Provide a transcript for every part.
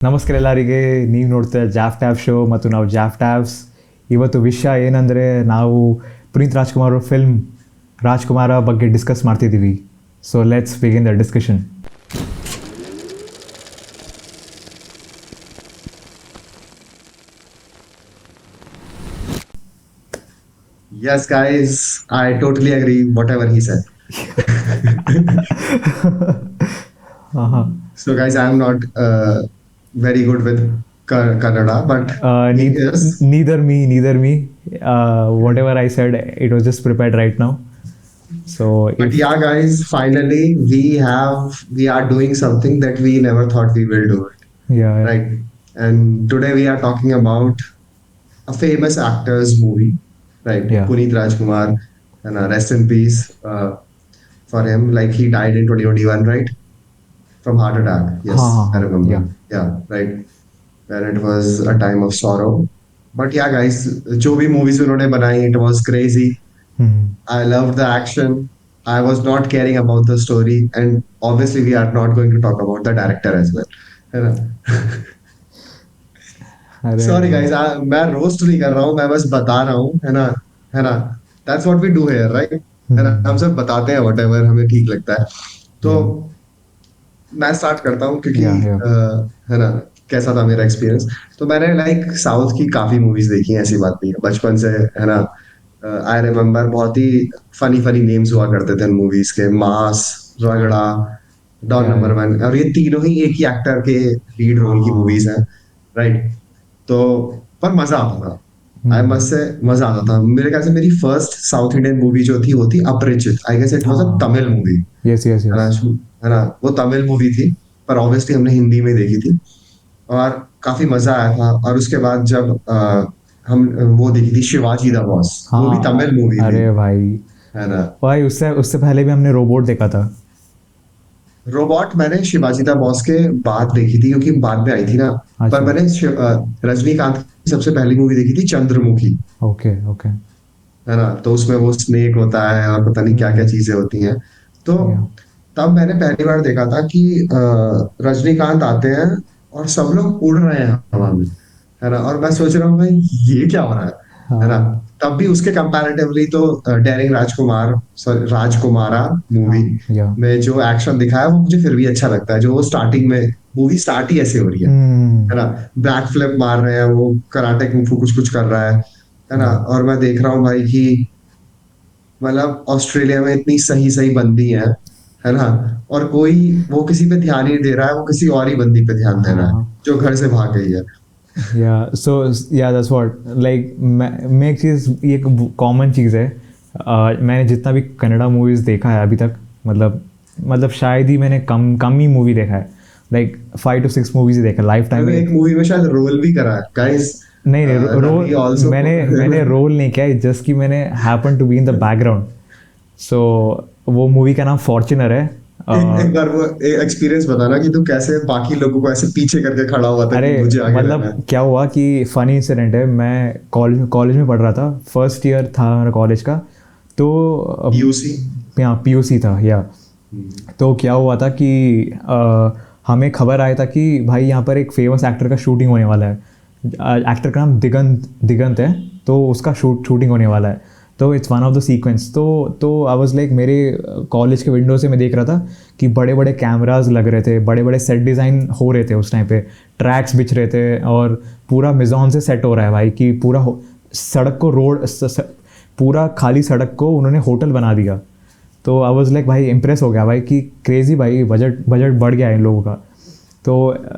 ನಮಸ್ಕಾರ ಎಲ್ಲರಿಗೆ. ನೀವು ನೋಡ್ತಾ ಜಾಫ್ ಟ್ಯಾಬ್ ಶೋ ಮತ್ತು ನಾವು ಜಾಫ್ ಟ್ಯಾಬ್ಸ್. ಇವತ್ತು ವಿಷಯ ಏನಂದರೆ ನಾವು ಪುನೀತ್ ರಾಜ್ಕುಮಾರ್ ಅವ್ರ ಫಿಲ್ಮ್ ರಾಜ್ಕುಮಾರ ಬಗ್ಗೆ ಡಿಸ್ಕಸ್ ಮಾಡ್ತಿದ್ದೀವಿ. So let's begin the discussion. Yes, guys, I totally agree whatever he said. So, guys, I'm not very good with Kannada, but he is. neither me. Whatever I said, it was just prepared right now. So But yeah, guys, finally we are doing something that we never thought we will do it, yeah. right? And today we are talking about a famous actor's movie, right? Yeah. Puneet Rajkumar, and rest in peace for him. Like he died in 2021, right? From heart attack. Yes, I remember. Yeah, right. When it was a time of sorrow. But yeah, guys, जो भी movies उन्होंने बनाई, it was crazy. I loved the action. I was not caring about the story, and obviously we are not going to talk about the director as well. है ना? Sorry guys, मैं roast नहीं कर रहा हूँ, मैं बस बता रहा हूँ, है ना? That's what we do here, right? है ना? हम सब बताते हैं whatever हमें ठीक लगता है. तो मैं स्टार्ट करता हूँ क्योंकि है ना, कैसा था मेरा एक्सपीरियंस. तो मैंने लाइक साउथ की काफी मूवीज देखी हैं, ऐसी बात नहीं है, बचपन से, है ना. आई रिमेम्बर बहुत ही फनी नेम्स हुआ करते थे मूवीज के. मास, रगड़ा, डॉन नंबर 1, और ये तीनों ही एक ही एक्टर के लीड रोल की मूवीज हैं, राइट. तो पर मजा आता था, आई मस्ट से मजा आता था. मेरे ख्याल से मेरी फर्स्ट साउथ इंडियन मूवी जो थी वो थी अपरिचित. I guess it was a Tamil movie. Yes है ना, वो तमिल मूवी थी, पर ऑब्वियसली हमने हिंदी में देखी थी और काफी मजा आया था. और उसके बाद जब हम वो देखी थी शिवाजी द बॉस, वो भी तमिल मूवी थी. अरे भाई, है ना भाई, उससे पहले भी हमने रोबोट देखा था. रोबोट मैंने शिवाजी द बॉस के बाद देखी थी, क्योंकि बाद में आई थी ना. पर मैंने रजनीकांत की सबसे पहली मूवी देखी थी चंद्रमुखी. ओके है ना, तो उसमें वो स्नेक होता है और पता नहीं क्या क्या चीजें होती हैं. तो तब मैंने पहली बार देखा था कि रजनीकांत आते हैं और सब लोग उड़ रहे हैं हवा में, है ना. और मैं सोच रहा हूँ भाई ये क्या हो रहा है ना. तब भी उसके कंपैरेटिवली तो डेरिंग राजकुमारा मूवी में जो एक्शन दिखाया वो मुझे फिर भी अच्छा लगता है. जो वो स्टार्टिंग में मूवी स्टार्ट ही ऐसे हो रही है ना, बैक फ्लिप मार रहे हैं, वो कराटे कुंफू कुछ कर रहा है ना. और मैं देख रहा हूँ भाई कि मतलब ऑस्ट्रेलिया में इतनी सही बंदी है ना, और कोई वो किसी पे ध्यान ही नहीं दे रहा है, वो किसी और ही बंदी पे ध्यान दे रहा है जो घर से भाग गई है. that's what, like, मैं एक चीज़, ये एक कॉमन चीज़ है. मैंने जितना भी कन्नड़ा मूवीज़ देखा है अभी तक, मतलब शायद ही मैंने कम ही मूवी देखा है. लाइक 5 to 6 मूवीज ही देखा लाइफ टाइम में. एक मूवी में शायद रोल भी करा है गाइस. नहीं रोल मैंने रोल नहीं किया, जस्ट कि मैंने happen to be in the background. So वो मूवी का नाम फॉर्च्यूनर है. एक बार वो एक्सपीरियंस बताना कि तू कैसे बाकी लोगों को ऐसे पीछे करके खड़ा हुआ था. अरे मतलब क्या हुआ कि फनी इंसिडेंट है. मैं कॉलेज में पढ़ रहा था, फर्स्ट ईयर था मेरा कॉलेज का. तो पीयूसी था या. तो क्या हुआ था कि हमें खबर आया था कि भाई यहाँ पर एक फेमस एक्टर का शूटिंग होने वाला है. एक्टर का नाम दिगंत है, तो उसका शूटिंग होने वाला है. तो it's one of the sequence. तो आई वाज लाइक, मेरे कॉलेज के विंडो से मैं देख रहा था कि बड़े बड़े कैमरास लग रहे थे, बड़े बड़े सेट डिज़ाइन हो रहे थे उस टाइम पे, ट्रैक्स बिछ रहे थे और पूरा मिज़ॉन से सेट हो रहा है भाई कि पूरा सड़क को पूरा खाली सड़क को उन्होंने होटल बना दिया. तो आई वाज लाइक भाई इम्प्रेस हो गया भाई कि क्रेज़ी भाई, बजट बढ़ गया इन लोगों का. तो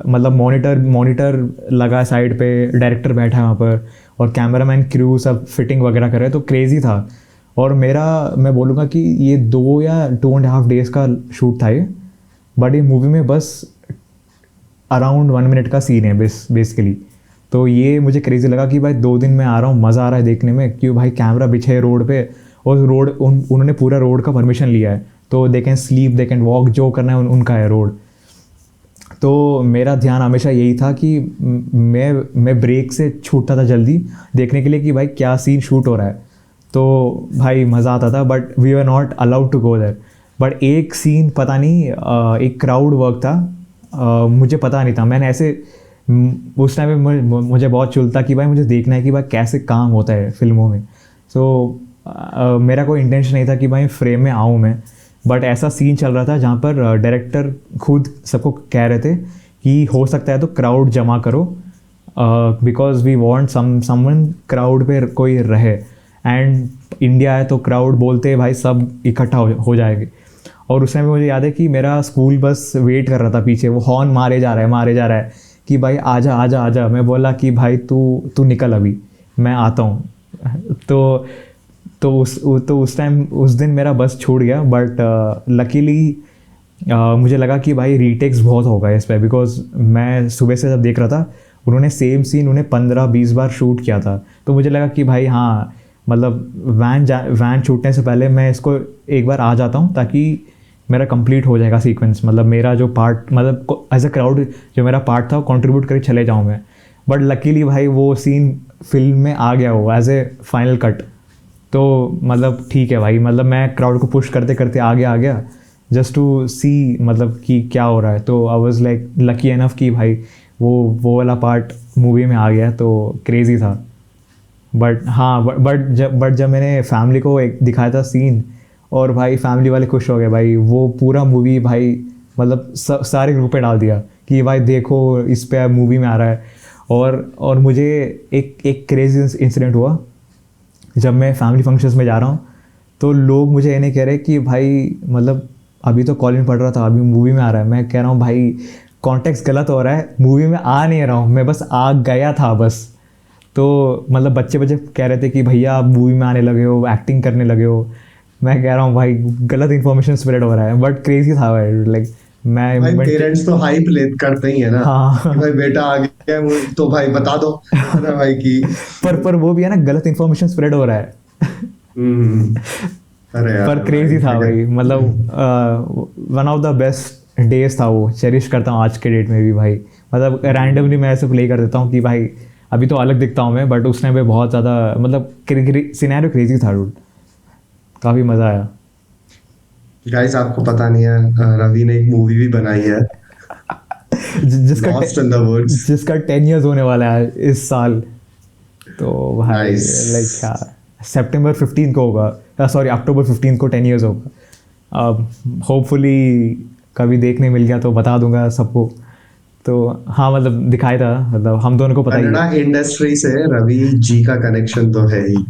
मतलब मॉनिटर लगा साइड पे, डायरेक्टर बैठा है वहाँ पर और कैमरामैन क्रू सब फिटिंग वगैरह कर रहे हैं. तो क्रेज़ी था. और मैं बोलूँगा कि ये 2 या 2.5 डेज़ का शूट था ये. बट ये मूवी में बस अराउंड 1 मिनट का सीन है बेसिकली. तो ये मुझे क्रेज़ी लगा कि भाई 2 दिन में आ रहा हूँ, मज़ा आ रहा है देखने में, क्यों भाई कैमरा बिछे रोड पे और उन्होंने पूरा रोड का परमिशन लिया है. तो they can sleep, they can walk, जो करना है उनका है रोड. तो मेरा ध्यान हमेशा यही था कि मैं ब्रेक से छूटता था जल्दी देखने के लिए कि भाई क्या सीन शूट हो रहा है. तो भाई मज़ा आता था. But we were not allowed to go there. But एक सीन पता नहीं, एक क्राउड वर्क था, मुझे पता नहीं था. मैंने ऐसे उस टाइम पे मुझे बहुत चुल था कि भाई मुझे देखना है कि भाई कैसे काम होता है फिल्मों में। सो मेरा कोई इंटेंशन नहीं था कि भाई फ्रेम में आऊँ मैं, बट ऐसा सीन चल रहा था जहाँ पर डायरेक्टर खुद सबको कह रहे थे कि हो सकता है तो क्राउड जमा करो, because we want someone crowd पे कोई रहे, एंड इंडिया है तो क्राउड बोलते भाई सब इकट्ठा हो जाएंगे। और उस टाइम मुझे याद है कि मेरा स्कूल बस वेट कर रहा था पीछे, वो हॉर्न मारे जा रहा है कि भाई आजा आजा आजा। मैं बोला कि भाई तू निकल अभी, मैं आता हूँ। तो उस टाइम उस दिन मेरा बस छूट गया, बट लकीली मुझे लगा कि भाई रीटेक्स बहुत होगा इस पर, बिकॉज मैं सुबह से जब देख रहा था उन्होंने सेम सीन 15-20 बार शूट किया था। तो मुझे लगा कि भाई हाँ, मतलब वैन छूटने से पहले मैं इसको एक बार आ जाता हूँ ताकि मेरा कंप्लीट हो जाएगा सीक्वेंस, मतलब मेरा जो पार्ट, मतलब एज अ क्राउड जो मेरा पार्ट था वो कंट्रीब्यूट करके चले जाऊँ मैं। बट लकीली भाई वो सीन फिल्म में आ गया वो एज ए फाइनल कट। तो मतलब ठीक है भाई, मतलब मैं क्राउड को पुश करते करते आ गया जस्ट टू सी मतलब कि क्या हो रहा है। तो I was like lucky enough कि भाई वो वाला पार्ट मूवी में आ गया, तो क्रेज़ी था। बट हाँ, बट जब मैंने फैमिली को एक दिखाया था सीन, और भाई फैमिली वाले खुश हो गए भाई। वो पूरा मूवी भाई मतलब सारे ग्रुप पे डाल दिया कि भाई देखो इस पे मूवी में आ रहा है। और मुझे एक क्रेजी इंसिडेंट हुआ जब मैं फैमिली फंक्शंस में जा रहा हूँ, तो लोग मुझे ये नहीं कह रहे कि भाई मतलब अभी तो कॉलेज में पढ़ रहा था, अभी मूवी में आ रहा है। मैं कह रहा हूँ भाई कॉन्टेक्स्ट गलत हो रहा है, मूवी में आ नहीं रहा हूँ मैं, बस आ गया था बस। तो मतलब बच्चे कह रहे थे कि भैया आप मूवी में आने लगे हो, एक्टिंग करने लगे हो। मैं कह रहा हूँ भाई गलत इन्फॉर्मेशन स्प्रेड हो रहा है, बट क्रेजी था भाई। लाइक भाई मैं पेरेंट्स तो हाइप ले करते ही है ना कि हाँ भाई बेटा आ गया है, तो भाई बता दो, है ना भाई कि पर वो भी है ना, गलत इन्फॉर्मेशन स्प्रेड हो रहा है। हम्म, अरे पर यार भाई क्रेजी था लेकिन भाई, मतलब one of the best days था वो, चेरिश करता हूँ आज के डेट में भी भाई। मतलब रैंडमली मैं ऐसे प्ले कर देता हूँ कि भाई अभी तो अलग दिखता हूँ मैं, बट उस टाइम पे बहुत ज़्यादा मतलब सिनेरियो क्रेजी था डूड, काफ़ी मज़ा आया। गाइस आपको पता नहीं है, रवि ने एक मूवी भी बनाई है, जिसका लॉस्ट इन द वुड्स। जिसका 10 years होने वाला है इस साल। तो भाई नाइस। लाइक क्या, सितंबर 15 को होगा, सॉरी अक्टूबर 15 को 10 years होगा। अब होपफुली कभी देखने मिल गया तो बता दूंगा सबको। तो हाँ मतलब दिखाया था, मतलब हम दोनों को पता ही कन्नड़ा है। इंडस्ट्री से रवि जी का कनेक्शन तो है ही।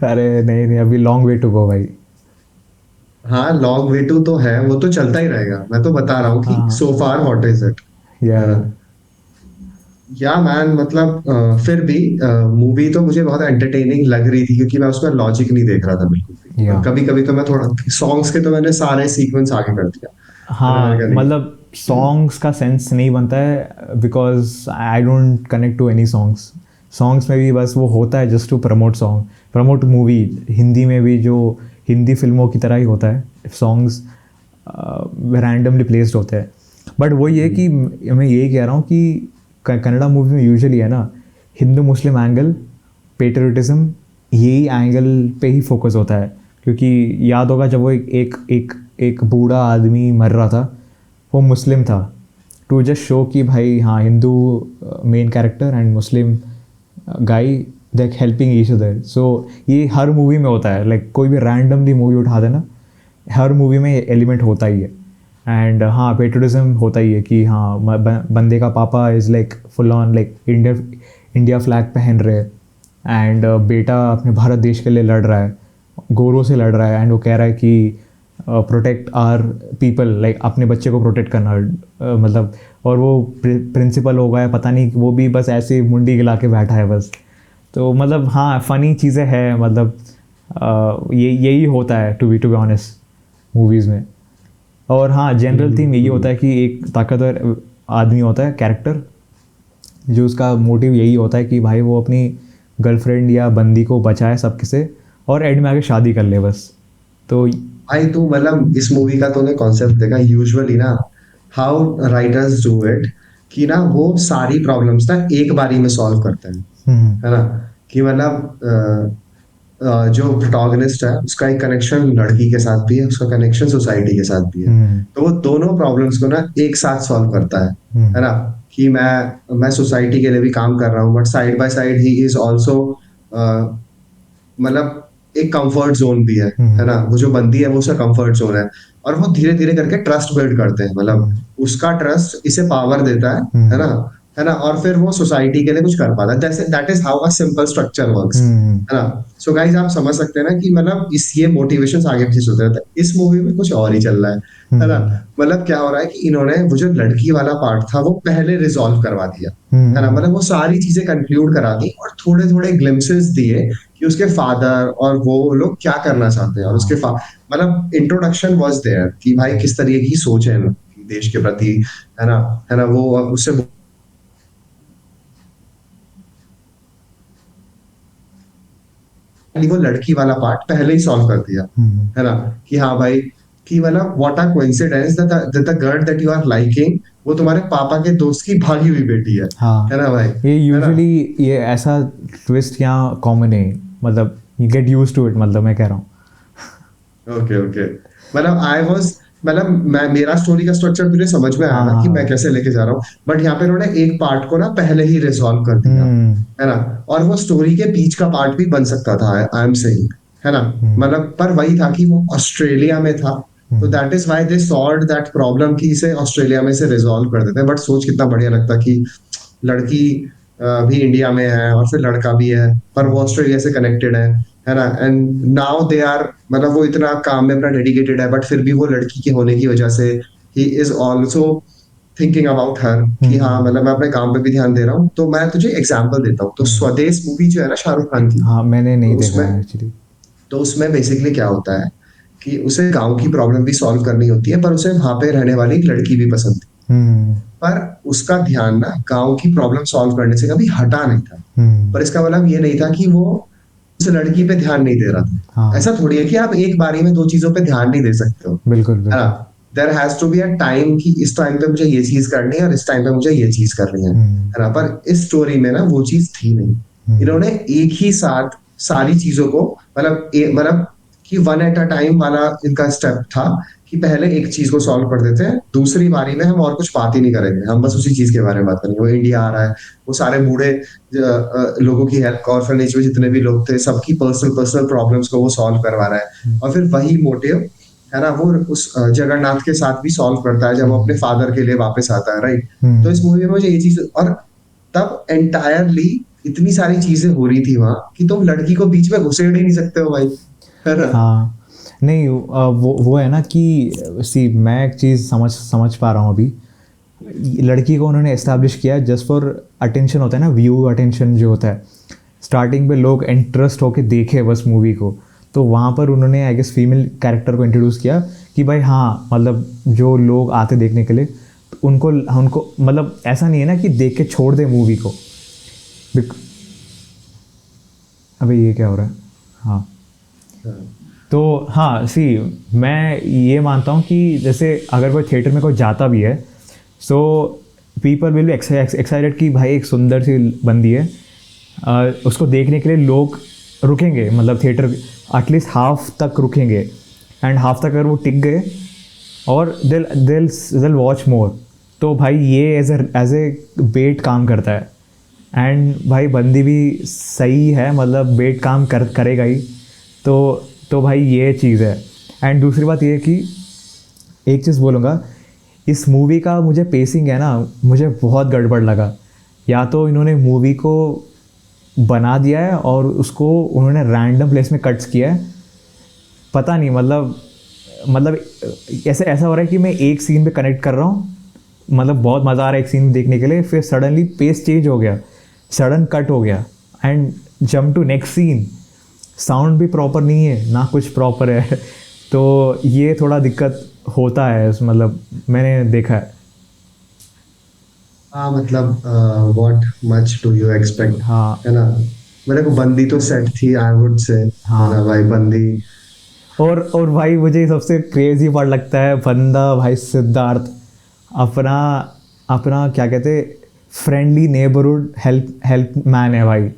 अरे नहीं नहीं, अभी लॉन्ग वे टू गो भाई। हाँ लॉन्ग वे टू तो है, वो तो चलता ही रहेगा। मैं तो बता रहा हूँ कि हाँ सो फार व्हाट इज इट, या है ना। या मैन मतलब फिर भी मूवी तो मुझे बहुत एंटरटेनिंग लग रही थी, क्योंकि मैं उसमें लॉजिक नहीं देख रहा था बिल्कुल भी। या और कभी कभी तो मैं थोड़ा सॉन्ग्स के तो मैंने सारे सीक्वेंस आगे कर दिया, है ना, मैंने हाँ कहा नहीं। मतलब सॉन्ग्स का सेंस नहीं बनता है, because I don't connect to any songs. Songs में भी बस वो होता है just to promote movie. Hindi में भी जो हिंदी फिल्मों की तरह ही होता है, सॉन्ग्स रैंडमली प्लेस्ड होते हैं। बट वही है कि मैं यही कह रहा हूँ कि कन्नड़ा मूवी में यूजुअली है ना, हिंदू मुस्लिम एंगल, पेट्रियटिज्म, यही एंगल पे ही फोकस होता है। क्योंकि याद होगा जब वो एक बूढ़ा आदमी मर रहा था, वो मुस्लिम था, टू जस्ट शो कि भाई हाँ Hindu main character and Muslim guy like helping each other. So ये हर मूवी में होता है, लाइक कोई भी रैंडमली मूवी उठा देना, हर मूवी में एलिमेंट होता ही है। एंड हाँ पेट्रियटिज्म होता ही है कि हाँ बंदे का पापा is like full on like India flag पहन रहे, एंड बेटा अपने भारत देश के लिए लड़ रहा है, गोरों से लड़ रहा है, एंड वो कह रहा है कि प्रोटेक्ट आर पीपल, लाइक अपने बच्चे को प्रोटेक्ट करना, मतलब। और वो प्रिंसिपल हो गया पता नहीं, वो भी बस ऐसे मुंडी गिला के बैठा है बस। तो मतलब हाँ फ़नी चीज़ें हैं, मतलब ये यही होता है टू बी ऑनेस्ट मूवीज़ में। और हाँ जनरल थीम यही होता है कि एक ताकतवर आदमी होता है कैरेक्टर, जो उसका मोटिव यही होता है कि भाई वो अपनी गर्लफ्रेंड या बंदी को बचाए सबके से, और एंड में आके शादी कर ले बस। तो भाई तू मतलब इस मूवी का तूने कॉन्सेप्ट देखा यूजुअली ना, हाउ राइटर्स डू इट, कि ना वो सारी प्रॉब्लम्स ना एक बारी में सॉल्व करते हैं, हम्म, है ना। कि मतलब जो प्रोटोगनिस्ट है उसका एक कनेक्शन लड़की के साथ भी है, उसका कनेक्शन सोसाइटी के साथ भी है। तो वो दोनों प्रॉब्लम्स को ना एक साथ सॉल्व करता है ना, कि मैं सोसाइटी के लिए भी काम कर रहा हूँ, but side by side he is also, मतलब एक कंफर्ट जोन भी है ना, वो जो बंदी है वो उसका कंफर्ट जोन है। और वो धीरे धीरे करके ट्रस्ट बिल्ड करते हैं, मतलब उसका ट्रस्ट इसे पावर देता है ना, है ना, और फिर वो सोसाइटी के लिए कुछ कर पाता है। That is how a simple structure works, है ना। सो गाइस आप समझ सकते हैं ना कि मतलब इस ये मोटिवेशंस आगे पीछे होते रहते हैं। इस मूवी में कुछ और ही चल रहा है ना। मतलब क्या हो रहा है कि इन्होंने वो जो लड़की वाला पार्ट था वो पहले रिजॉल्व करवा दिया, है ना, मतलब वो सारी चीजें कंक्लूड करा दी और थोड़े थोड़े ग्लिम्पसेस दिए कि उसके फादर और वो लोग क्या करना चाहते हैं, और उसके मतलब इंट्रोडक्शन वाज देयर कि भाई किस तरीके की सोच है इनकी देश के प्रति, है ना, है ना। वो उससे वो लड़की वाला पार्ट पहले ही सॉल्व कर दिया, है ना, कि हाँ भाई, कि मतलब what a coincidence that the girl that you are liking वो तुम्हारे पापा के दोस्त की भागी हुई बेटी हाँ, है ना भाई, ये है ना। यूजुअली ये ऐसा ट्विस्ट यहाँ कॉमन है, मतलब you get use to it, मतलब मैं कह रहा हूँ। ओके ओके, मतलब आई वाज, मतलब मैं, मेरा स्टोरी का स्ट्रक्चर तुझे समझ में आया हाँ ना कि मैं हाँ। कैसे लेके जा रहा हूँ, बट यहाँ पे उन्होंने एक पार्ट को ना पहले ही रिजॉल्व कर दिया, हम्म है ना। और वो स्टोरी के बीच का पार्ट भी बन सकता था, आई एम सेइंग, है ना। हम्म मतलब पर वही था कि वो ऑस्ट्रेलिया में था, तो hmm that is why they solved that problem कि इसे ऑस्ट्रेलिया में से रिजॉल्व कर देते हैं। बट सोच कितना बढ़िया लगता कि लड़की भी इंडिया में है और फिर लड़का भी है, पर वो ऑस्ट्रेलिया से कनेक्टेड है ना। एंड नाउ दे आर, मतलब वो इतना काम में अपना डेडिकेटेड है, बट फिर भी वो लड़की के होने की वजह से he is also thinking about her, कि हाँ हम्म मतलब मैं अपने काम पे भी ध्यान दे रहा हूँ। तो मैं तुझे एग्जांपल देता हूँ, तो हम्म। स्वदेश मूवी जो है ना शाहरुख खान की, हाँ, मैंने तो नहीं देखा उसमें, है एक्चुअली। बेसिकली क्या होता है कि उसे गांव की प्रॉब्लम भी सॉल्व करनी होती है, पर उसे वहां पे रहने वाली एक लड़की भी पसंद थी। हम्म पर उसका ध्यान ना गांव की प्रॉब्लम सॉल्व करने से कभी हटा नहीं था। हम्म। पर इसका मतलब ये नहीं था कि वो उस लड़की पे ध्यान नहीं दे रहा था। हाँ, ऐसा थोड़ी है कि आप एक बारी में दो चीजों पे ध्यान नहीं दे सकते हो, बिल्कुल है ना। बिल्कुल। There has to be a time कि इस टाइम पे मुझे ये चीज करनी है और इस टाइम पे मुझे ये चीज करनी हम्म है ना। पर इस स्टोरी में ना वो चीज थी नहीं। हम्म इन्होंने एक ही साथ सारी चीजों को, मतलब मतलब कि वन एट अ टाइम वाला इनका स्टेप था, कि पहले एक चीज को सॉल्व कर देते हैं, दूसरी बारी में हम और कुछ बात ही नहीं करेंगे, हम बस उसी चीज के बारे में बात करेंगे। वो इंडिया आ रहा है, वो सारे बूढ़े लोगों की हेल्प, ऑर्फनेज में जितने भी लोग थे सबकी पर्सनल पर्सनल प्रॉब्लम्स को वो सॉल्व करवा रहा है। और फिर वही मोटिव, है ना, वो उस जगन्नाथ के साथ भी सॉल्व करता है जब वो अपने हम्म फादर के लिए वापस आता है, राइट। तो इस हम्म। मूवी में मुझे ये चीज, और तब एंटायरली इतनी सारी चीजें हो रही थी वहां कि तुम लड़की को बीच में घुसेड़ ही नहीं सकते हो भाई, है ना। हाँ, नहीं, वो है ना कि सी मैं एक चीज़ समझ समझ पा रहा हूँ अभी। लड़की को उन्होंने एस्टैब्लिश किया जस्ट फॉर अटेंशन, होता है ना, व्यू अटेंशन जो होता है। स्टार्टिंग पे लोग इंटरेस्ट होके देखे बस मूवी को, तो वहाँ पर उन्होंने आई गेस फीमेल कैरेक्टर को इंट्रोड्यूस किया कि भाई हाँ, मतलब जो लोग आते देखने के लिए, तो उनको उनको मतलब ऐसा नहीं है ना कि देख के छोड़ दे मूवी को। अबे ये क्या हो रहा है? हाँ, हाँ, तो हाँ, सी मैं ये मानता हूँ कि जैसे अगर कोई थिएटर में कोई जाता भी है, so people will be excited कि भाई एक सुंदर सी बंदी है, उसको देखने के लिए लोग रुकेंगे, मतलब थिएटर एटलीस्ट हाफ तक रुकेंगे, एंड हाफ तक अगर वो टिक गए और दिल दिल दिल वॉच मोर, तो भाई ये एज ए बेट काम करता है। एंड भाई बंदी भी सही है, मतलब बेट काम करेगा ही। तो भाई ये चीज़ है। एंड दूसरी बात ये कि एक चीज़ बोलूँगा, इस मूवी का मुझे पेसिंग है ना, मुझे बहुत गड़बड़ लगा। या तो इन्होंने मूवी को बना दिया है और उसको उन्होंने रैंडम प्लेस में कट्स किया है, पता नहीं, मतलब ऐसे ऐसा हो रहा है कि मैं एक सीन पे कनेक्ट कर रहा हूँ, मतलब बहुत मज़ा आ रहा है एक सीन देखने के लिए, फिर सडनली पेस चेंज हो गया, सडन कट हो गया, and jump to next scene. Sound भी प्रॉपर नहीं है ना, कुछ प्रॉपर है। तो ये थोड़ा दिक्कत होता है, मतलब मैंने देखा है। हाँ, मतलब what much do you expect, हाँ है ना। मेरे को बंदी तो सेट थी, आई वुड से, है ना हाँ। भाई, बंदी। और भाई मुझे सबसे क्रेजी पार्ट लगता है बंदा, भाई सिद्धार्थ, अपना अपना क्या कहते, friendly neighbourhood help help man है भाई।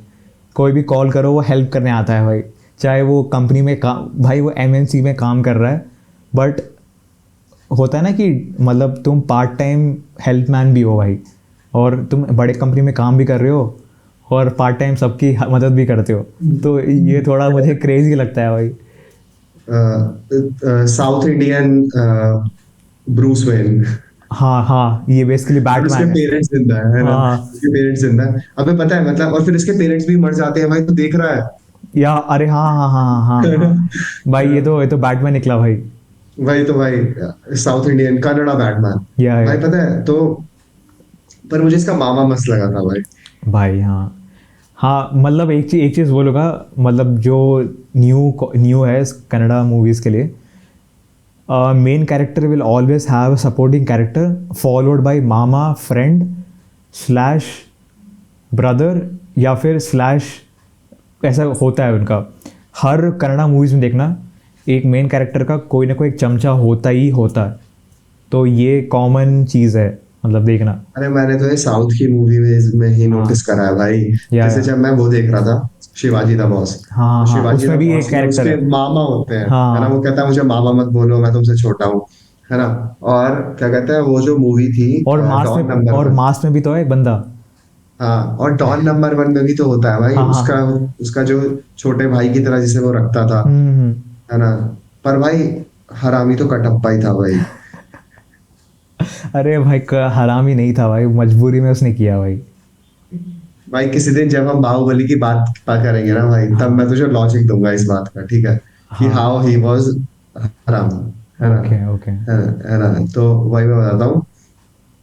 कोई भी कॉल करो वो हेल्प करने आता है भाई, चाहे वो कंपनी में काम, भाई वो एमएनसी में काम कर रहा है, बट होता है ना कि मतलब तुम पार्ट टाइम हेल्पमैन भी हो भाई, और तुम बड़े कंपनी में काम भी कर रहे हो और पार्ट टाइम सबकी मदद भी करते हो, तो ये थोड़ा मुझे क्रेजी लगता है भाई। South Indian Bruce Wayne. हाँ हाँ, ये बेसिकली और उसके बैटमैन है। पेरेंट्स जिंदा है ना, हाँ उसके पेरेंट्स जिंदा है, अबे पता है मतलब, और फिर उसके पेरेंट्स भी मर जाते हैं भाई, तो देख रहा है। या अरे हाँ हाँ हाँ हाँ हाँ है ना? हाँ, भाई ये तो बैटमैन निकला भाई। भाई तो भाई साउथ इंडियन कन्नड़ा बैटमैन या भाई, पता है तो। पर मुझे इसका मामा मस्त लगा था भाई। भाई हाँ हाँ, मतलब एक चीज़ बोलूँगा, मतलब जो न्यू न्यू है कन्नड़ा मूवीज़ के लिए, main character will always have a supporting character followed by mama, friend slash brother, या फिर स्लैश, ऐसा होता है उनका। हर कन्नड़ा मूवीज़ में देखना, एक मेन कैरेक्टर का कोई ना कोई एक चमचा होता ही होता है, तो ये कॉमन चीज़ है, मतलब देखना। अरे मैंने तो ये साउथ की मूवी में ही हाँ नोटिस करा है भाई। जैसे या जब मैं वो देख रहा था, शिवाजी द बॉस, हाँ तो हाँ हाँ, शिवाजी द उसमें भी एक बॉस में कैरेक्टर उसके है। मामा होते हैं, है ना, वो हाँ, कहता है मुझे मामा मत बोलो, मैं तुमसे छोटा हूँ, है ना। और क्या कहते हैं, वो जो मूवी थी डॉन नंबर और 1। मास में भी तो है एक बंदा। हाँ, और डॉन नंबर 1 में भी तो होता है भाई, हाँ हाँ उसका हाँ। उसका जो छोटे भाई की तरह जिसे वो रखता था, हम्म। है ना। पर भाई हरामी तो कटप्पा ही था भाई। अरे भाई हरामी नहीं था भाई, मजबूरी में उसने किया भाई। भाई किसी दिन जब हम बाहुबली की बात करेंगे ना भाई, तब मैं हाँ तुझे लॉजिक दूंगा इस बात का, ठीक है, कि हाँ। हाउ ही वाज हराम, है ना, ओके ओके। है ना। तो वही मैं बताता हूँ,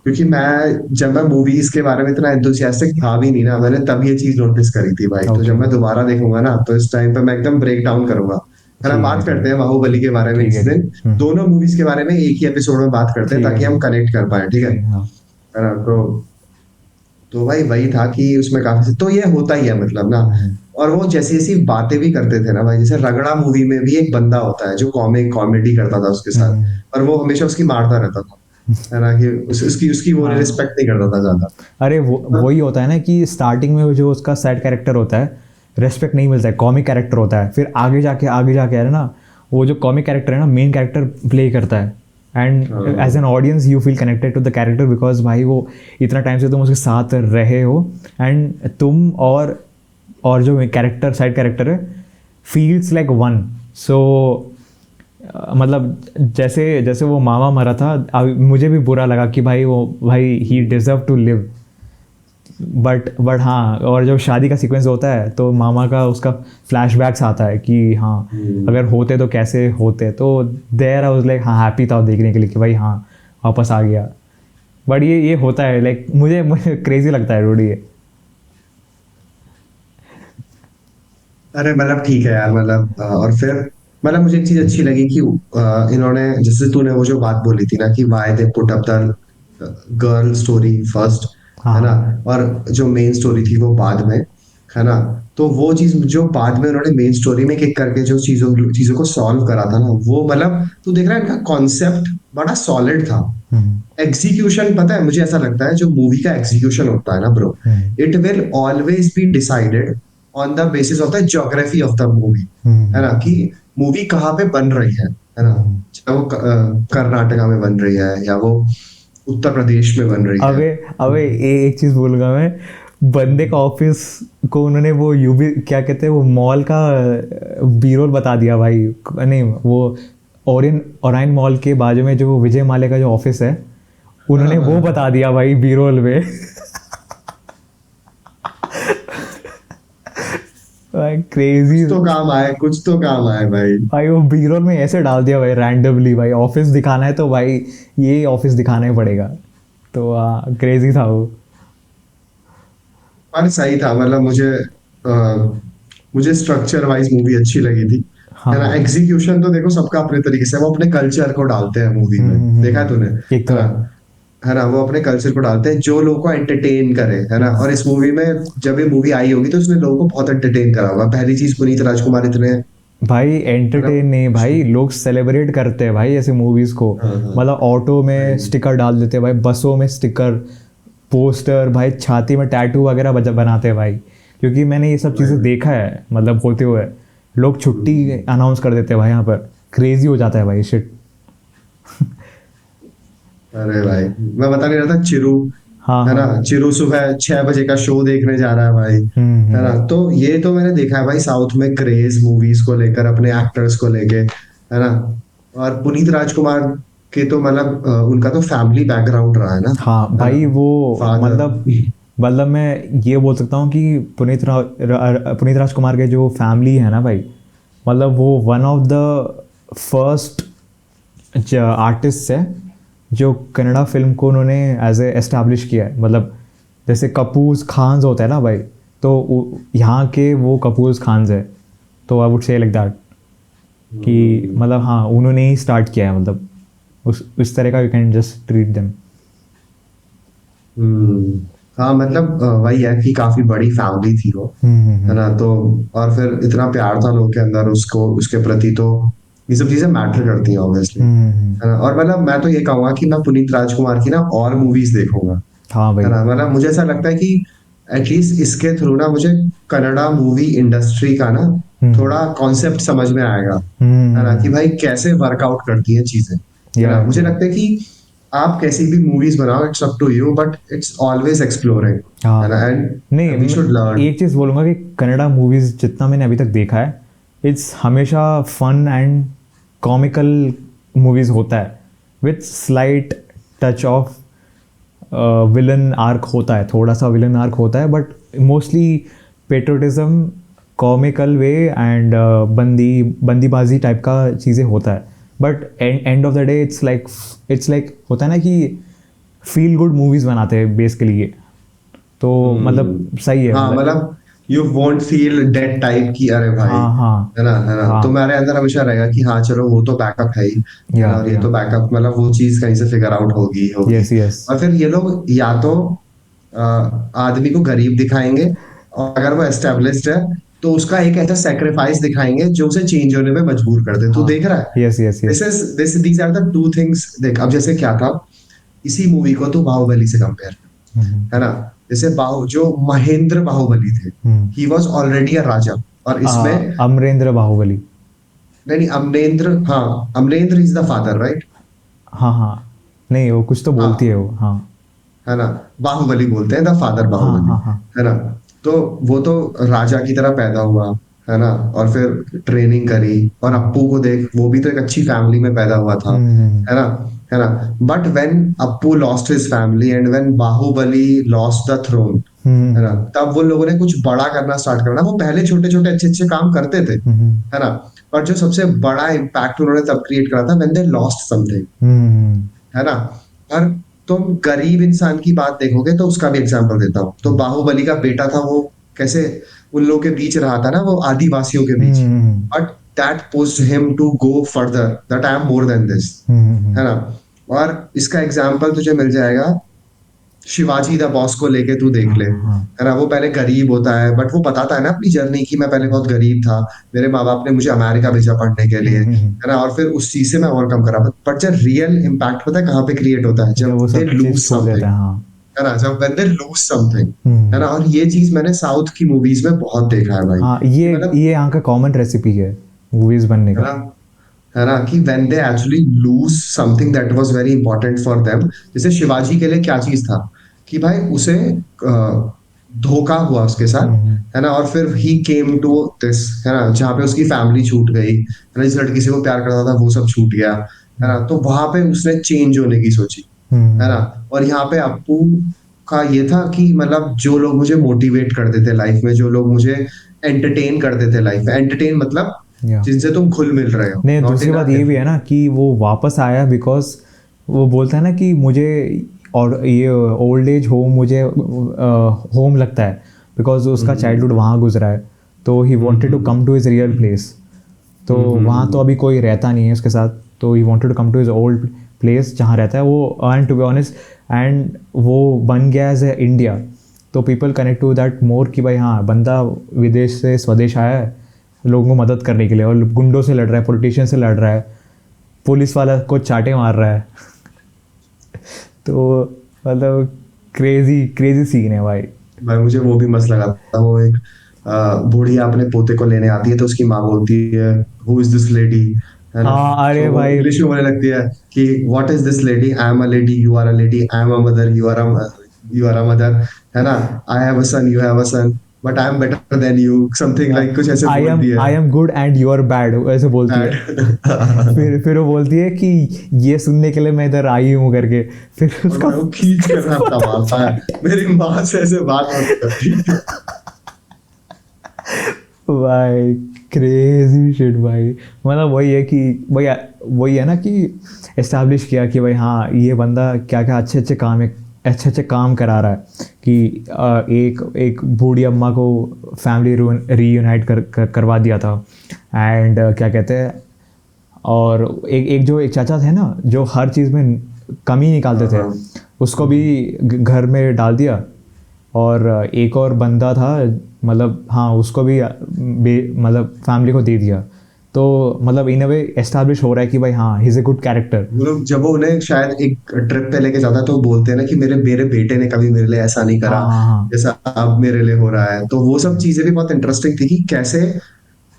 क्योंकि मैं जब मैं मूवीज के बारे में इतना एंथुसियास्टिक था भी नहीं ना, मैंने तब ये चीज नोटिस करी थी भाई। तो जब ओके मैं दोबारा देखूंगा ना, तो इस टाइम पे मैं एकदम ब्रेक डाउन करूंगा, है ना। ठीक है बात ठीक करते है हैं बाहुबली के बारे में ठीक है किसी ठीक दिन, है। दोनों मूवीज के बारे में एक ही एपिसोड में बात करते हैं, ठीक है ताकि हम ठीक कनेक्ट कर पाए, ठीक ठीक, हाँ। है ना। तो भाई वही था कि उसमें काफी, तो ये होता ही है मतलब ना। हम्म और वो जैसी जैसी बातें भी करते थे ना भाई, जैसे रगड़ा मूवी में भी एक बंदा होता है जो कॉमेडी करता था उसके साथ, हम्म। और वो हमेशा उसकी मारता रहता था, है ना, कि उसकी उसकी वो हाँ, रिस्पेक्ट नहीं करता था ज्यादा। अरे वो हाँ, वही होता है ना कि स्टार्टिंग में वो जो उसका सैड कैरेक्टर होता है, रेस्पेक्ट नहीं मिलता है, कॉमिक कैरेक्टर होता है, फिर आगे जाके है ना, वो जो कॉमिक कैरेक्टर है ना, मेन कैरेक्टर प्ले करता है, and as an audience you feel connected to the character, because भाई वो इतना टाइम से तुम उसके साथ रहे हो, एंड तुम और जो कैरेक्टर साइड कैरेक्टर है फील्स लाइक वन। सो मतलब जैसे जैसे वो मामा मरा था, मुझे भी बुरा लगा कि भाई ही डिज़र्व टू लिव, बट हाँ, और जब शादी का सीक्वेंस होता है तो मामा का उसका फ्लैशबैक्स आता है कि हाँ, अगर होते तो कैसे होते, तो देयर आई वाज लाइक हाँ, हैप्पी था देखने के लिए कि भाई हाँ, वापस आ गया। बट ये होता है, लाइक मुझे क्रेजी लगता है रोडी ये। अरे मतलब ठीक है यार, मतलब और फिर मतलब मुझे एक चीज अच्छी लगी कि इन्होंने, जैसे तूने वो जो बात बोली थी ना, कि why they put up the girl story first, हाँ है ना, हाँ। और जो मेन स्टोरी थी वो बाद में, है ना। तो वो चीज जो बाद में उन्होंने मेन स्टोरी में किक करके जो चीजों चीजों को सॉल्व करा था ना, वो मतलब तू देख रहा है, इनका कॉन्सेप्ट बड़ा सॉलिड था। हम्म एग्जीक्यूशन, पता है मुझे ऐसा लगता है, जो मूवी का एग्जीक्यूशन होता है ना bro, hmm it will always be decided on the basis of the geography of the movie, है ना, कि मूवी कहाँ पे बन रही है ना। हम्म। चाहे वो कर्नाटका में बन रही है, या वो उत्तर प्रदेश में बन रही है। अबे अबे एक चीज़ बोलूँगा मैं, बंदे का ऑफिस को उन्होंने वो यूबी क्या कहते हैं, वो मॉल का बी रोल बता दिया भाई। नहीं, वो ओराइन मॉल के बाजू में जो विजय माल्या का जो ऑफिस है, हाँ उन्होंने वो हाँ, बता दिया भाई बी रोल में। भाई कुछ क्रेजी। तो काम आए, कुछ तो काम आए भाई। भाई वो बी रोल में ऐसे डाल दिया भाई रैंडमली, भाई ऑफिस दिखाना है तो भाई ये ऑफिस दिखाना ही पड़ेगा, तो क्रेजी था वो। पर सही था, मतलब मुझे स्ट्रक्चर वाइज मूवी अच्छी लगी थी, हाँ है ना। हाँ। एग्जीक्यूशन तो देखो सबका अपने तरीके से, वो अपने कल्चर को डालते हैं मूवी में, देखा है तूने, एक तो है ना। है। है ना, वो अपने कल्चर को डालते हैं जो लोगों को एंटरटेन करे, है ना। और इस मूवी में जब ये मूवी आई होगी, तो उसने लोगों को बहुत एंटरटेन करा होगा। पहली चीज, पुनीत राजकुमार इतने, भाई है ना, एंटरटेन नहीं भाई, लोग सेलिब्रेट करते हैं भाई ऐसे मूवीज़ को। हाँ हाँ मतलब ऑटो में भाई, स्टिकर डाल देते हैं भाई, बसों में स्टिकर, पोस्टर, भाई छाती में टैटू वगैरह बनाते हैं भाई, क्योंकि मैंने ये सब चीज़ें भाई, देखा है मतलब होते हुए। लोग छुट्टी अनाउंस कर देते हैं भाई यहाँ पर, क्रेजी हो जाता है भाई शिट। अरे भाई मैं बता नहीं रहा था, चिरू हाँ है ना, हाँ। चिरू सुबह 6 बजे का शो देखने जा रहा है भाई, है ना। तो ये तो मैंने देखा है भाई साउथ में क्रेज मूवीज को लेकर, अपने एक्टर्स को लेके, है ना। और पुनीत राजकुमार के तो मतलब उनका तो फैमिली बैकग्राउंड रहा है ना, हाँ है ना, भाई वो फादर। मतलब मैं ये बोल सकता हूँ कि पुनीत राजकुमार के जो फैमिली है ना भाई, मतलब वो one of the first artist है जो कन्नड़ा फिल्म को उन्होंने एज ए एस्टैब्लिश किया है। मतलब जैसे कपूर्स खान्स होता है ना भाई, तो यहाँ के वो कपूर्स खान्स है, तो I would say like that कि मतलब हाँ उन्होंने ही स्टार्ट किया है, मतलब उस तरह का you can just treat them. Hmm, हाँ मतलब वही है कि काफी बड़ी फैमिली थी वो, है ना। तो और फिर इतना प्यार था लोगों के अंदर उसको, उसके प्रति, तो ये सब चीजें मैटर करती हैं ऑब्वियसली, है ना। और मतलब मैं तो ये कहूंगा कि मैं पुनीत राजकुमार की ना और मूवीज देखूंगा, हाँ है भाई। ना। मतलब मुझे ऐसा लगता है कि एटलीस्ट इसके थ्रू ना मुझे कन्नड़ा मूवी इंडस्ट्री का ना थोड़ा कॉन्सेप्ट समझ में आएगा, है ना, कि भाई कैसे वर्कआउट करती हैं चीजें, है या ना। मुझे लगता है कि आप कैसी भी मूवीज बनाओ, it's up to you, but it's always exploring, है हाँ ना। नहीं, एंड वी शुड लर्न। एक चीज़ बोलूँगा कि कन्नड़ा मूवीज़ जितना मैंने अभी तक देखा है, इट्स हमेशा फन एंड कॉमिकल मूवीज़ होता है, with slight touch of villain arc होता है, थोड़ा सा विलन आर्क होता है, but mostly patriotism, comical way and बंदीबाजी टाइप का चीज़ें होता है। But end of the day it's like होता है ना कि फील गुड मूवीज़ बनाते हैं बेसिकली ये, तो मतलब सही है हाँ मतलब। मतलब you won't feel dead type की, अरे भाई, हाँ हाँ है ना, है ना। हाँ। तुम्हारे अंदर हमेशा रहेगा कि हाँ चलो वो तो बैकअप है ही, है या ना। और ये या तो बैकअप मतलब वो चीज कहीं से फिगर आउट होगी होगी। Yes yes. और फिर ये लोग या तो आदमी को गरीब दिखाएंगे, और अगर वो एस्टेब्लिश्ड है तो उसका एक ऐसा सेक्रीफाइस दिखाएंगे जो उसे चेंज होने पे मजबूर कर दे। तू हाँ देख रहा है, yes yes this yes. Is this these are the two things. देख अब जैसे क्या था, इसी मूवी को तू बाहुबली से कंपेयर, है ना। जैसे जो महेंद्र बाहुबली थे, ही वॉज ऑलरेडी अ राजा, और इसमें अमरेंद्र बाहुबली। नहीं नहीं, अमरेंद्र, हाँ, Amarendra is the father, right. हाँ हाँ, नहीं वो कुछ तो बोलती है हाँ, वो, हाँ है ना, बाहुबली बोलते हैं, द फादर हाँ बाहुबली, हाँ हाँ। है ना। तो वो तो राजा की तरह पैदा हुआ, है ना, और फिर ट्रेनिंग करी। और अप्पू को देख, वो भी तो एक अच्छी फैमिली में पैदा हुआ था, है ना, है ना। But when Appu lost his family and when Baahubali lost the throne, है ना, तब वो लोगों ने कुछ बड़ा करना स्टार्ट करना। वो पहले छोटे छोटे अच्छे अच्छे काम करते थे, है ना, पर जो सबसे बड़ा इम्पैक्ट उन्होंने तब क्रिएट करा था व्हेन दे लॉस्ट समथिंग, है ना। और तुम गरीब इंसान की बात देखोगे तो उसका भी एग्जांपल देता हूँ। तो बाहुबली का बेटा था, वो कैसे उन लोगों के बीच रहा था ना, वो आदिवासियों के बीच, but that pushed him to go further, that I am more than this, है ना। और इसका एग्जांपल तुझे मिल जाएगा शिवाजी द बॉस को लेके, तू देख हाँ ले, हाँ। है ना। वो पहले गरीब होता है, बट वो बताता है ना अपनी जर्नी की, मैं पहले बहुत गरीब था, मेरे माँ बाप ने मुझे अमेरिका भेजा पढ़ने के लिए, है ना, और फिर उस चीज से मैं ओवरकम करा। बट जब रियल इम्पैक्ट पता है कहाँ पे क्रिएट होता है, जब जब वो दे सब लूज चीज़ छोड़ देता समथिंग, है, हाँ। है ना, जब when they lose something, है ना। और ये चीज मैंने साउथ की मूवीज में बहुत देखा है भाई, हाँ कि मतलब, ये यहाँ का कॉमन रेसिपी है मूवीज़ बनने है का। ना, है ना, कि when they actually lose something that was very important for them। जैसे शिवाजी के लिए क्या चीज था, कि भाई उसे धोखा हुआ उसके साथ, है ना, और फिर ही केम टू दिस, है ना, जहाँ पे उसकी फैमिली छूट गई, है ना, जिस लड़की से वो प्यार करता था वो सब छूट गया, है ना। तो वहां पे उसने चेंज होने की सोची, है ना। और यहाँ पे अप्पू का ये था कि मतलब जो लोग मुझे मोटिवेट कर देते लाइफ में, जो लोग मुझे एंटरटेन कर देते लाइफ में, एंटरटेन मतलब या जिनसे तुम घुल मिल रहे हो, नहीं, नॉट दूसरी इन अ बात ये भी है ना कि वो वापस आया बिकॉज वो बोलता है ना कि मुझे और ये ओल्ड एज होम मुझे होम लगता है, बिकॉज उसका चाइल्डहुड वहाँ गुजरा है, तो he wanted to come to his real place. तो वहाँ तो अभी कोई रहता नहीं है उसके साथ, तो he wanted to come to his old place जहाँ रहता है वो, and to be honest, and वो बन गया एज ए इंडिया। तो people connect to that more कि भाई हाँ बंदा विदेश से स्वदेश आया है लोगों को मदद करने के लिए, और गुंडों से लड़ रहा है, पॉलिटिशियन से लड़ रहा है, पुलिस वाला को चाटे मार रहा है। तो मतलब क्रेजी क्रेजी सीन है भाई। भाई मुझे वो भी मस्त लगा था, वो एक बुढ़िया अपने पोते को लेने आती है तो उसकी माँ बोलती है हु इज दिस लेडी, है ना। हाँ तो अरे वो भाई, इंग्लिश में बोलने लगती है कि what is this lady, I am a lady, you are a lady, I am a mother, you are a mother, है ना। I have a son, you have a son, but I am better than you, something like कुछ ऐसे बोलती है। I am good and you are bad, ऐसे बोलती है। Bad. फिर वो बोलती है कि ये सुनने के लिए मैं इधर आई हूँ करके, फिर और उसका भाई वो खींच कर हफ्ता मारता है, मेरी माँ से ऐसे बात मत करती। भाई क्रेजी शिट भाई। मतलब वही है कि भाई, वही है ना कि एस्टैब्लिश किया कि भाई हाँ ये बंदा क्या क्या अच्छे अच्छे काम करा रहा है, कि एक एक बूढ़ी अम्मा को फैमिली रीयूनाइट करवा दिया था। एंड क्या कहते हैं, और एक चाचा थे ना जो हर चीज़ में कमी निकालते थे, हाँ, उसको भी घर में डाल दिया। और एक और बंदा था, मतलब हाँ उसको भी मतलब फैमिली को दे दिया। तो मतलब इन अ वे एस्टैब्लिश हो रहा है कि भाई हाँ he is a good character. वो लोग जब वो उन्हें शायद एक ट्रिप पे लेके जाता है तो वो बोलते हैं ना कि मेरे मेरे बेटे ने कभी मेरे लिए ऐसा नहीं हाँ करा हाँ हाँ। जैसा अब मेरे लिए हो रहा है। तो वो सब चीजें भी बहुत इंटरेस्टिंग थी कि कैसे,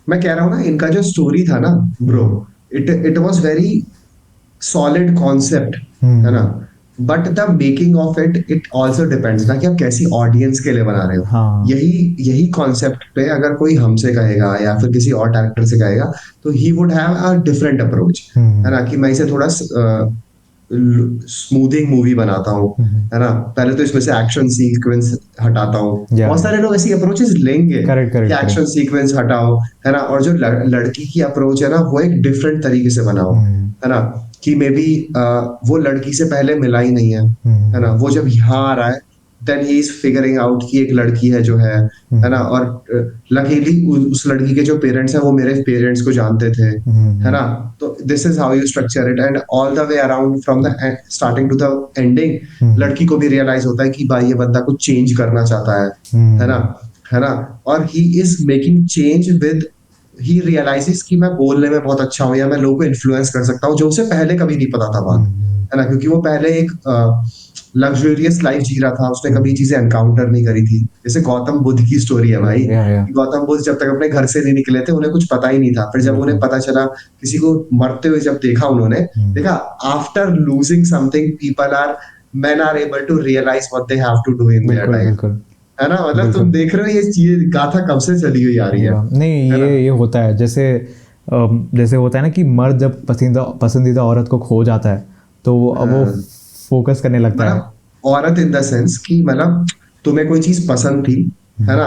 मैं कह रहा हूँ ना इनका जो स्टोरी था ना bro, hmm it it was very solid concept, है ना। Hmm, but the making of it it also depends ना कि आप कैसी ऑडियंस के लिए बना रहे हो। हाँ। यही यही कॉन्सेप्ट पे अगर कोई हमसे कहेगा या फिर किसी और डायरेक्टर से कहेगा तो he would have a different approach, है हम्म ना। कि मैं इसे थोड़ा स्मूथिंग मूवी बनाता हूँ, हम्म, है ना। पहले तो इसमें से एक्शन सीक्वेंस हटाता हूँ, या बहुत सारे लोग ऐसी अप्रोचेस लेंगे करेक्ट कि करेक्ट एक्शन करेक्ट। सीक्वेंस हटाओ, है ना। और जो लड़की की अप्रोच है ना वो एक डिफरेंट तरीके से बनाओ, हम्म है ना। कि मे बी वो लड़की से पहले मिला ही नहीं है ना। हम्म वो जब यहाँ आ रहा है then he is figuring out कि एक लड़की है जो है ना। और लकीली उस लड़की के जो पेरेंट्स हैं वो मेरे पेरेंट्स को जानते थे, है ना। तो this is how you structure it and all the way around from the starting to the ending. लड़की को भी रियलाइज होता है कि भाई ये बंदा कुछ चेंज करना चाहता है ना, है ना। और he is making change with, he realises कि मैं बोलने में बहुत अच्छा हूँ या मैं लोगों को इन्फ्लुएंस कर सकता हूँ, जो उसे पहले कभी नहीं पता था बात, है ना। क्योंकि वो पहले एक लग्जरियस लाइफ जी रहा था, उसने कभी चीजें एनकाउंटर नहीं करी थी। जैसे गौतम बुद्ध की स्टोरी है भाई, या कि गौतम बुद्ध जब तक अपने घर से नहीं निकले थे उन्हें कुछ पता ही नहीं था। फिर जब उन्हें बिल्कुल। पता चला, किसी को मरते हुए जब देखा उन्होंने, देखा after losing something people are, men are able to realize what they have to do in their बिल्कुल life, बिल्कुल है ना। मतलब तुम बिल्कुल। देख रहे हो ये गाथा कब से चली हुई आ रही या नहीं, है ना। ये होता है जैसे जैसे होता है ना कि मर्द जब पसंदीदा पसंदीदा औरत को खो जाता है तो अब वो हाँ, फोकस करने लगता है। मतलब औरत इन द सेंस कि मतलब तुम्हें कोई चीज पसंद थी, है हम्म, ना,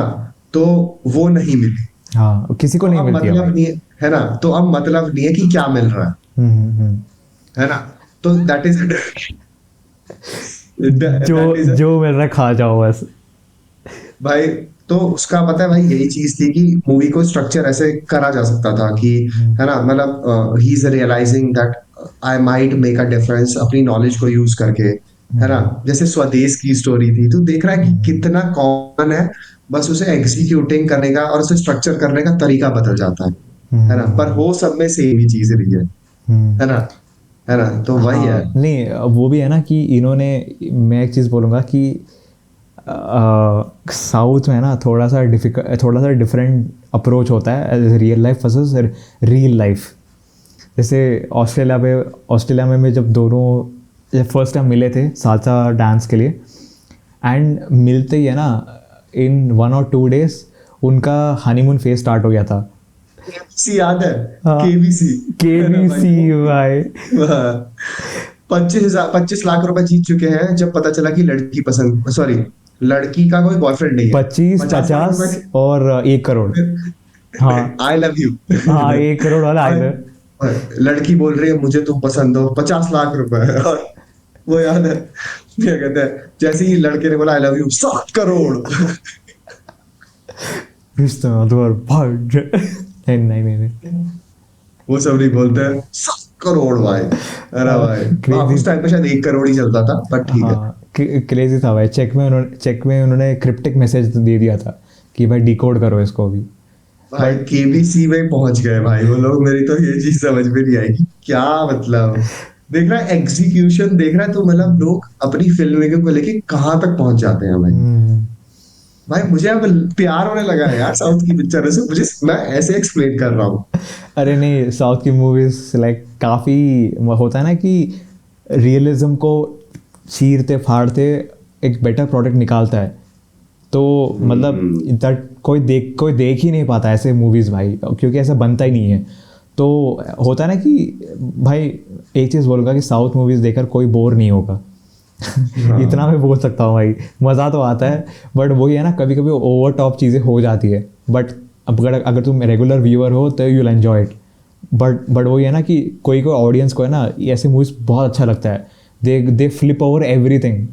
तो वो नहीं मिली। हाँ किसी को तो नहीं अब मिलती है भाई। मतलब नहीं है ना, तो अब मतलब नहीं है कि क्या मिल रहा हम्म। है ना। तो दैट इज जो दैट इज जो मिल रहा है खा जाओ बस। भाई। तो उसका पता है भाई यही चीज थी कि मूवी को स्ट्रक्चर ऐसे करा जा सकता था कि, हम्म, है ना, मतलब he is realising that I might make a difference अपनी नॉलेज को यूज करके, है ना। हम्म, जैसे स्वदेश की स्टोरी थी, तो देख रहा है कि हम्म, कितना कॉमन है, बस उसे एग्जीक्यूटिंग करने का और उसे स्ट्रक्चर करने का तरीका बदल जाता है ना। पर हम्म, हो सब में सेम ही चीज रही हम्म। है ना, है ना। तो वही है। हाँ नहीं, वो भी है ना कि इन्होंने, मैं एक चीज़ बोलूँगा कि साउथ में ना थोड़ा सा डिफरेंट अप्रोच होता है real life versus real life. जैसे ऑस्ट्रेलिया में जब दोनों जब फर्स्ट टाइम मिले थे सालसा डांस के लिए, एंड मिलते ही है ना इन 1 और 2 days उनका हनीमून फेज स्टार्ट हो गया था। केबीसी याद है, हाँ, केबीसी, है ना भाई। केबीसी भाई। 25 लाख रुपए जीत चुके हैं जब पता चला कि लड़की पसंद, सॉरी, लड़की का कोई बॉयफ्रेंड नहीं है। 25 50 लाख 50 रुपए और 1 करोड़। हाँ आई लव यू। हाँ, 1 करोड़ वाला आए थे। लड़की बोल रही है मुझे तुम पसंद हो, 50 लाख रुपए। और वो याद है क्या कहते हैं, जैसे ही लड़के ने बोला आई लव यू, 7 करोड़। रिश्ता अधूर भाग। नहीं नहीं नहीं नहीं। वो सब नहीं बोलते हैं, 7 करोड़ भाई, अरे भाई। हाँ क्रेजी। उस टाइम पे शायद 1 करोड़ ही चलता था, बट ठीक है। हाँ क्रेजी था भाई। चेक में उन्होंने क्रिप्टिक मैसेज दे दिया था कि भाई डिकोड करो इसको अभी। भाई बट केबीसी में पहुंच गए भाई वो लोग, मेरी तो ये चीज समझ में नहीं आई कि क्या मतलब। देख रहा है एग्जीक्यूशन, देख रहा है तो मतलब लोग अपनी फिल्म मेकिंग को लेके कहाँ तक पहुंच जाते हैं भाई। भाई मुझे अब प्यार होने लगा है यार साउथ की पिक्चर से, मुझे मैं ऐसे एक्सप्लेन कर रहा हूँ। अरे नहीं, साउथ की मूवीज लाइक काफ़ी होता है ना कि रियलिज्म को चीरते फाड़ते एक बेटर प्रोडक्ट निकालता है। तो मतलब दैट कोई देख ही नहीं पाता ऐसे मूवीज़ भाई, क्योंकि ऐसा बनता ही नहीं है। तो होता है ना कि भाई एक चीज़ बोलूँगा कि साउथ मूवीज़ देखकर कोई बोर नहीं होगा। इतना मैं बोल सकता हूँ भाई, मज़ा तो आता है, बट वही है ना, कभी कभी ओवर टॉप चीज़ें हो जाती है। बट अब अगर तुम रेगुलर व्यूअर हो तो you will enjoy it. But वही है ना कि कोई कोई ऑडियंस को है ना ये ऐसे मूवीज़ बहुत अच्छा लगता है, दे फ्लिप ओवर एवरीथिंग।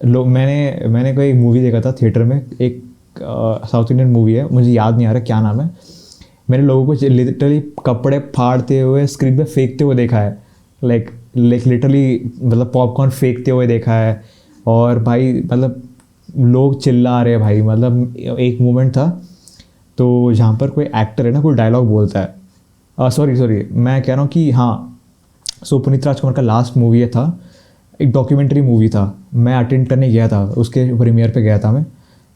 लोग मैंने कोई मूवी देखा था थिएटर में, एक साउथ इंडियन मूवी है, मुझे याद नहीं आ रहा क्या नाम है। मैंने लोगों को लिटरली कपड़े फाड़ते हुए स्क्रीन पे फेंकते हुए देखा है, लाइक लिटरली मतलब पॉपकॉर्न फेंकते हुए देखा है। और भाई मतलब लोग चिल्ला रहे हैं भाई, मतलब एक मोमेंट था तो जहाँ पर कोई एक्टर है ना कोई डायलॉग बोलता है, सॉरी मैं कह रहा हूँ कि हाँ, सो पुनीत राजकुमार का लास्ट मूवी था, एक डॉक्यूमेंट्री मूवी था, मैं अटेंड करने गया था, उसके प्रीमियर पे गया था मैं।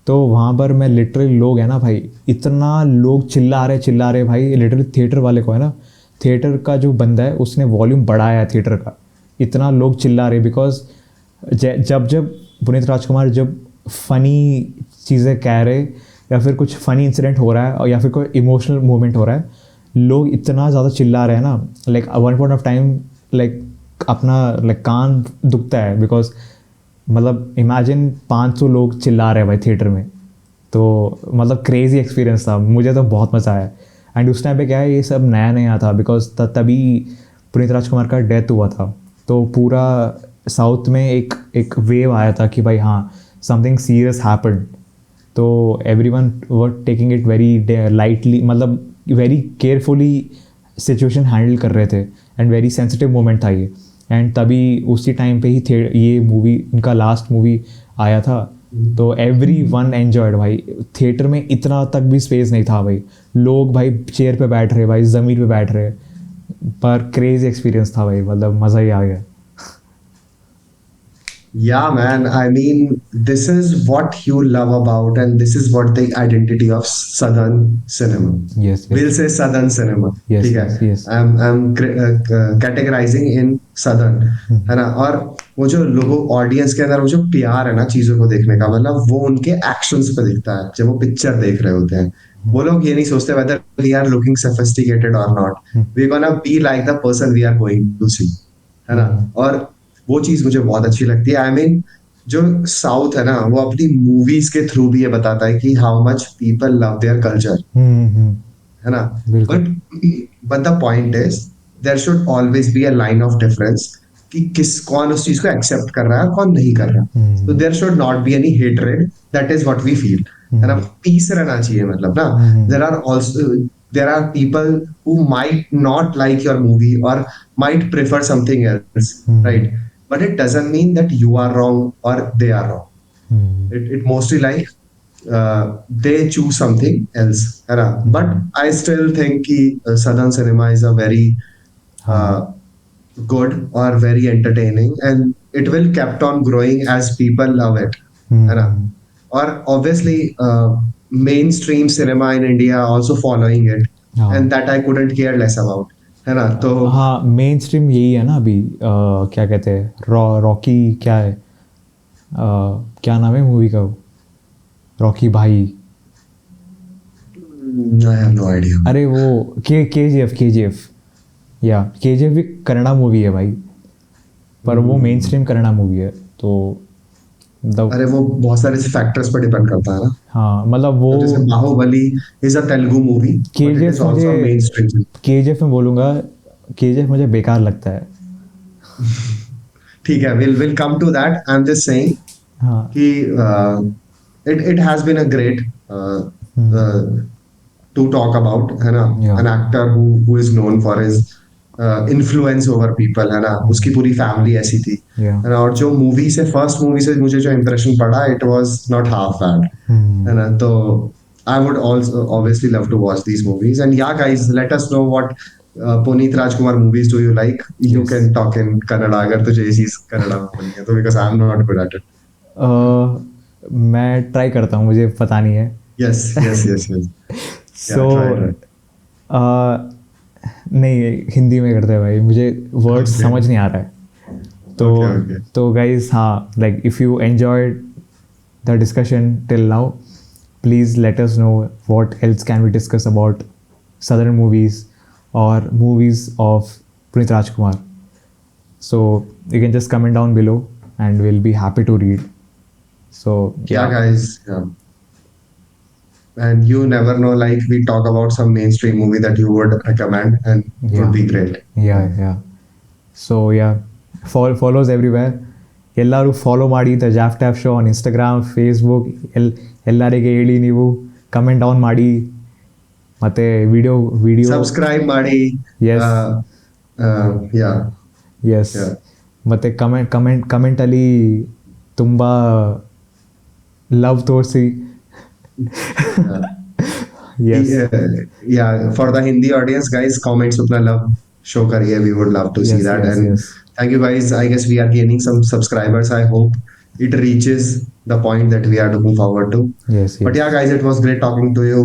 तो वहाँ पर मैं लिटरली लोग है ना भाई, इतना लोग चिल्ला रहे भाई, लिटरली थिएटर वाले को है ना, थिएटर का जो बंदा है उसने वॉल्यूम बढ़ाया है थिएटर का, इतना लोग चिल्ला रहे। बिकॉज जब जब पुनीत राजकुमार जब फ़नी चीज़ें कह रहे या फिर कुछ फ़नी इंसिडेंट हो रहा है और या फिर कोई इमोशनल मोमेंट हो रहा है, लोग इतना ज़्यादा चिल्ला रहे हैं ना, like one point of time like अपना लाइक कान दुखता है। बिकॉज मतलब इमेजिन 500 लोग चिल्ला रहे हैं भाई थिएटर में, तो मतलब क्रेज़ी एक्सपीरियंस था, मुझे तो बहुत मज़ा आया। एंड उस टाइम पे क्या है, ये सब नया नया था, बिकॉज तभी पुनीत राजकुमार का डेथ हुआ था। तो पूरा साउथ में एक वेव आया था कि भाई हाँ, समथिंग सीरियस हैपेंड। तो everyone were taking it very lightly, मतलब वेरी केयरफुली सिचुएशन हैंडल कर रहे थे, एंड वेरी सेंसिटिव मोमेंट था ये। एंड तभी उसी टाइम पे ही ये मूवी, इनका लास्ट मूवी आया था, तो एवरी वन एन्जॉयड भाई। थिएटर में इतना तक भी स्पेस नहीं था भाई, लोग भाई चेयर पे बैठ रहे, भाई ज़मीन पे बैठ रहे, पर क्रेजी एक्सपीरियंस था भाई, मतलब मज़ा ही आ गया। Yeah, man. I mean, this is what you love about, and this is what the identity of Southern cinema. Yes, We'll yes, say Southern cinema. yes, ठीक है. yes, yes. I'm categorizing in Southern, है ना. और वो जो लोगों audience के अंदर वो जो प्यार है ना चीजों को देखने का, मतलब वो उनके एक्शंस पे दिखता है जब वो पिक्चर देख रहे होते हैं। वो लोग ये नहीं सोचते whether we are looking sophisticated or not. We're gonna be like the person we are going to see, है ना. और वो चीज मुझे बहुत अच्छी लगती है। आई मीन जो साउथ है ना वो अपनी मूवीज के थ्रू भी ये बताता है कि how much people love their culture, है ना. बिल्कुल। But the point is there should always be a line of difference कि कौन उस चीज को एक्सेप्ट कर रहा है और कौन नहीं कर रहा. तो there should not be any hatred, that is what we feel, है ना. पीस रहना चाहिए, मतलब ना. There are also there are people who might not like your movie or might prefer something else, right? But it doesn't mean that you are wrong or they are wrong. It mostly like they choose something else, है ना. But I still think कि Southern cinema is a very uh, good or very entertaining, and it will kept on growing as people love it, है ना. और obviously mainstream cinema in India also following it, हाँ and that I couldn't care less about, है ना. तो हाँ, main stream यही है ना अभी, क्या कहते हैं, रॉकी क्या है, क्या नाम है मूवी का, रॉकी भाई, I have no idea. अरे वो के जी एफ या के जी एफ भी कन्नड़ा मूवी है भाई, पर वो मेन स्ट्रीम कन्नड़ा मूवी है। तो मतलब अरे वो बहुत सारे फैक्टर्स पर डिपेंड करता है ना. हाँ, मतलब वो तो जैसे Baahubali is a Telugu movie K but G it F is मुझे also mainstream. K G F में बोलूँगा, के जी एफ मुझे बेकार लगता है। ठीक है, we'll come to that. I'm just saying हाँ। कि it has been a great uh, to talk about, है ना. या An actor who is known for his influence over people, है ना. उसकी पूरी फैमिली ऐसी थी, या है ना. और जो मूवी से फर्स्ट मूवी से मुझे जो इम्प्रेशन पड़ा, it was not half bad, है ना. तो I would also obviously love to watch these movies. And yeah, guys, let us know what Puneet Rajkumar movies do you like. You Yes. can talk in Kannada अगर तुझे ये चीज कन्नड़ा में बोलनी है तो, because I'm not good at it. मैं try करता हूँ, मुझे पता नहीं है. Yes, yes, yes, yes. सो Try. नहीं, हिंदी में करते हैं भाई, मुझे वर्ड्स Okay. समझ नहीं आ रहा है. Okay, okay. तो गाइज, हाँ, like if you enjoyed the discussion till now, please let us know what else can we discuss about southern movies or movies of Punit Rajkumar. So you can just comment down below and we'll be happy to read. So Yeah, guys. Yeah. And you never know, like we talk about some mainstream movie that you would recommend, and it would be great. yeah. So yeah, follows everywhere. ಎಲ್ಲರೂ follow ಮಾಡಿ the Jaffer tap show on Instagram, Facebook. ಎಲ್ಲರಿಗೆ ಹೇಳಿ, ನೀವು comment down ಮಾಡಿ, ಮತ್ತು video Subscribe ಮಾಡಿ. Yes. Yeah. S. Yeah. ಮತ್ತು ಕಮೆಂಟಲ್ಲಿ ತುಂಬ ಲವ್ ತೋರಿಸಿ. Yes. Yeah, for the Hindi audience, guys, comments upna love show kariye. We would love to see Yes, that. yes, And yes. thank you, guys. I guess we are gaining some subscribers. I hope it reaches the point that we are looking forward to. Yes, But yes. yeah, guys, it was great talking to you.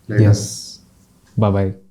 Later. Yes. Bye-bye.